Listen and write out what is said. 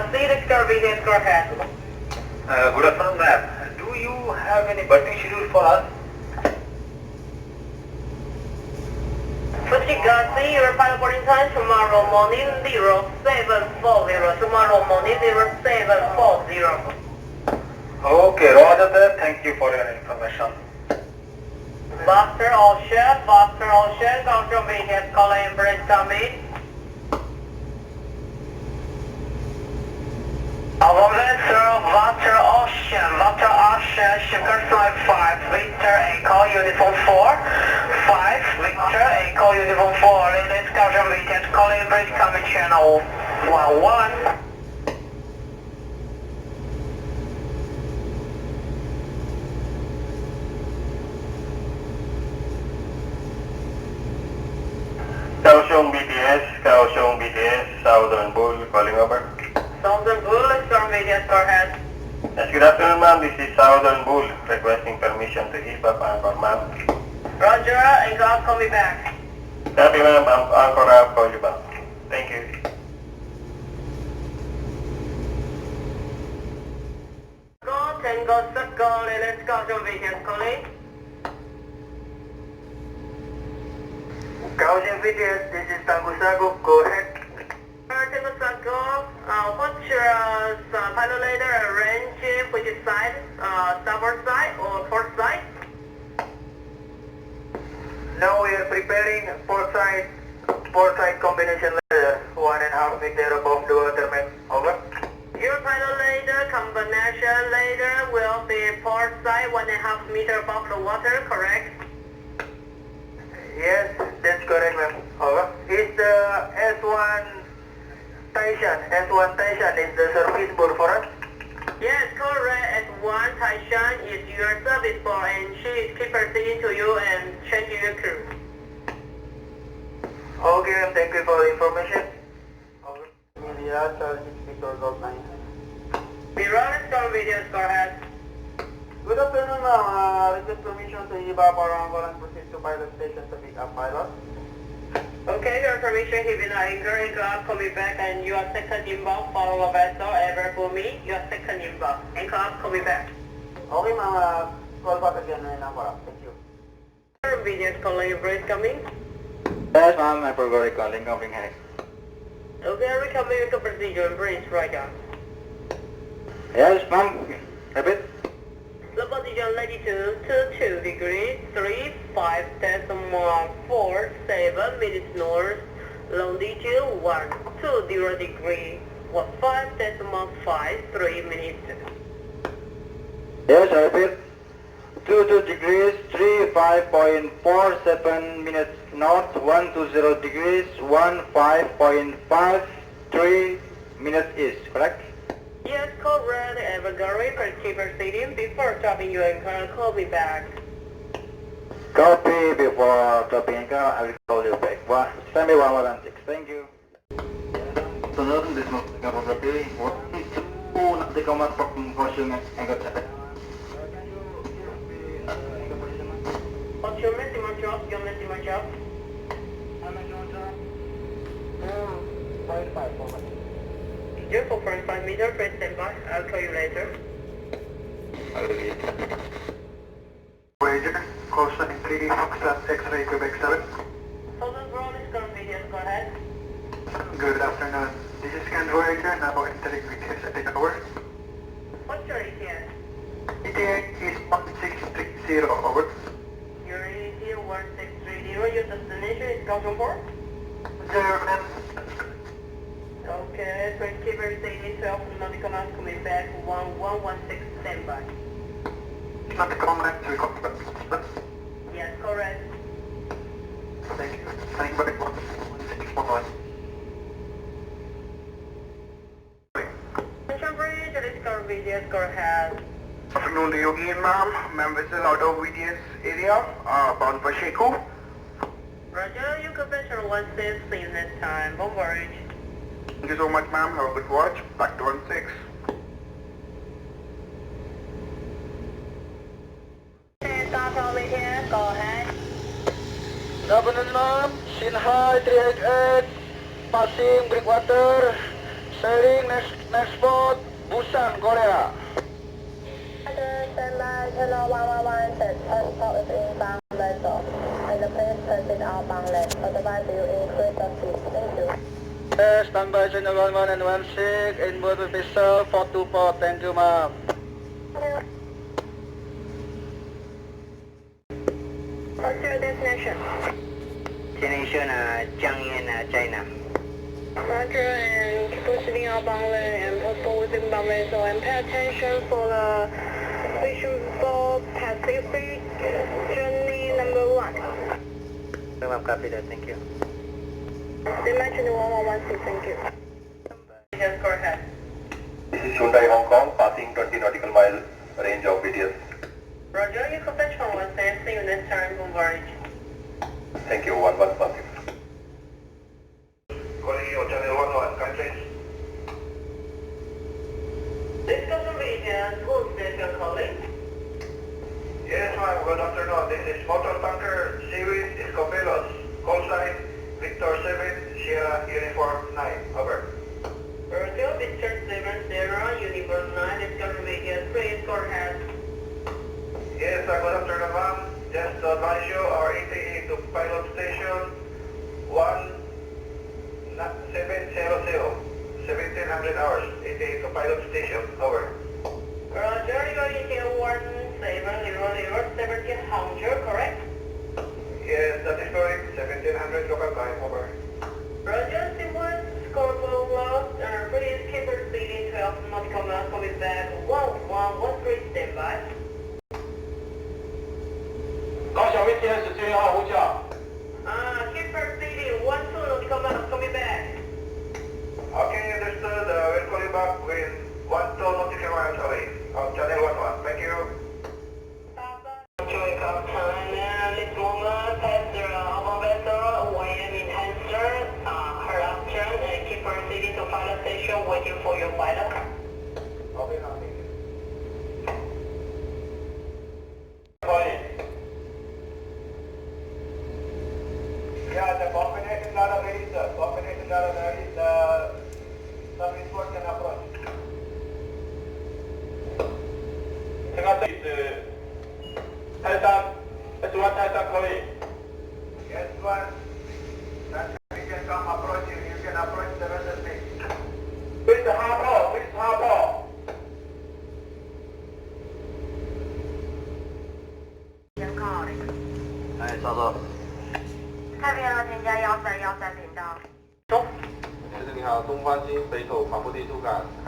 Taxi, Rickshaw VTS, go ahead. Good afternoon, ma'am. Do you have any berthing schedule for us? Fushigasi, your final boarding time tomorrow morning 0740. Tomorrow morning 0740. Okay, roger that. Thank you for your information. Buster Ocean, Kaohsiung VTS, calling bridge coming. Buster Ocean, Sugar Flight 5, Victor Echo, Uniform 4, 5, Victor Echo, Uniform 4, Ladies Kaohsiung VTS, calling bridge coming channel 11. Kaohsiung BTS, Southern Bull, calling over. Southern Bull, Storm VTS, go ahead. Yes, good afternoon, ma'am. This is Southern Bull, requesting permission to EPAP anchor, ma'am. Roger, and God call me back. Copy, ma'am. Anchor up, call you back. Thank you. Go, Tango, Circle, let's go to VTS, calling. Kaohsiung BTS, this is Tango Sago, go ahead. Tango Circle, what's your pilot later range, which is side, starboard side or port side? Now we are preparing port side combination ladder, 1.5 meter above the water, ma'am. Over. Your pilot later combination later will be port side 1.5 meter above the water, correct? Yes, that's correct, ma'am. Over. Is the S1 Taishan is the service board for us? Yes, correct. S1 Taishan is your service board and she is keeper sitting to you and changing your crew. Okay, ma'am. Thank you for the information. Over. Media, Charlie Victor Golf 9. Mirror, Storm VTS, go ahead. Good afternoon, ma'am. Request permission to EVAP our anchor and proceed to pilot station to pick up pilot. Okay, your permission has been anchored, God call me back and your second inbound follow a vessel ever for me, your second inbound. And God call me back. Okay, ma'am. Call back again and anchor up. Thank you. VTS calling your bridge coming. Yes, ma'am. I forgot calling coming here. Okay, we coming to procedure and bridge right now. Yes, ma'am. Repeat. The position latitude 22 degrees 35.47 minutes north, longitude 120 degrees 5.53 minutes. Yes, I repeat. 22 degrees 35.47 minutes north, 120 degrees 15.53 minutes east, correct? Yes, correct. Evergreen for keeper seating. Before dropping your anchor, call me back. Copy. Before dropping anchor, I will call you back. Stand by 116. Thank you. Turn this move. Copy. 1, 2, nak take command from komunikasi anchor check. What's your maximum drop? Your maximum drop? Point 5 forward. 0.5 meter, press standby. I'll call you later. Voyager, Costa 3, Foxtrot X-ray, Quebec 7. Southern Brown is current VTS, go ahead. Good afternoon. This is Scan Voyager, now entering VTS at the hour. What's your ETS? ETA is 1630, over. Your ETA 1630, your destination is Kaohsiung Port? German. Okay, so keeper seating 12 nautical miles coming back 1116 standby. Not the command to confirm. Yes, correct. Thank you. Thank you very much. 1641. Attention bridge, let's go VTS, go ahead. Afternoon to you again, ma'am. Ma'am, this is out of VTS area, bound for Sheku. Roger, you can venture 16, see you next time. Bon voyage. Thank you so much, ma'am. Have a good watch. Back to 16. Go ahead. Good afternoon, ma'am. Shanghai 388, passing Breakwater, Sailing next spot, Busan, Korea. Standby, channel 111, set passport is inbound vessel, and the plane transit outbound left. Otherwise, you increase the speed. Thank you. Standby channel 11 and 16, inbound vessel 424, thank you ma'am. What's your destination? Destination Jiangyan, China. Roger, and keep proceeding outbound lane and passport with inbound vessel, and pay attention for the Vision for Pacific journey number 1. Ma'am, copy that, thank you. Dimension 1116, thank you. Yes, go ahead. This is Hyundai Hong Kong, passing 20 nautical mile range of VTS. Roger, you can fetch from 1 see you next turn, Bombardage. Thank you, 11 passing. Calling you, channel 11, countries. This customer agent, who's this you're calling? Yes ma'am, good afternoon. This is motor tanker Seaweed Escobelos. Call sign Victor 7, Sierra Uniform 9, over. Roger, Victor 70, Universe 9, this customer agent, please go ahead. Yes, good afternoon ma'am. Just to advise you, our ETA to pilot station 1700, 1700 hours. ETA to pilot station, over. Roger, you're ETA 1700, 1700, correct? Yes, that is correct. 1700 local time, over. Roger, sequence, scoreboard lost, please keep proceeding 12 nautical miles, coming back 1113, standby. 高雄 VTS 7号呼叫。 Keep proceeding 12 nautical miles, coming back. Okay, understood. We'll call you back with 12 nautical miles away on channel 11. Thank you. Enjoy our time now. This moment, pass the outbound vessel, YM enhancer, her option, and keep proceeding to pilot station, waiting for your pilot. Okay, now, thank you. Yeah, the combination data ready, sir. Combination data ready, some import and approach. S1 泰山可以。 Yes, one. That we can come approach you. You can approach the vessel speed. With harbor, with harbor. 先靠嘞。哎，稍等。太平洋添加13113频道。先生你好，东方新北口跑步地出港。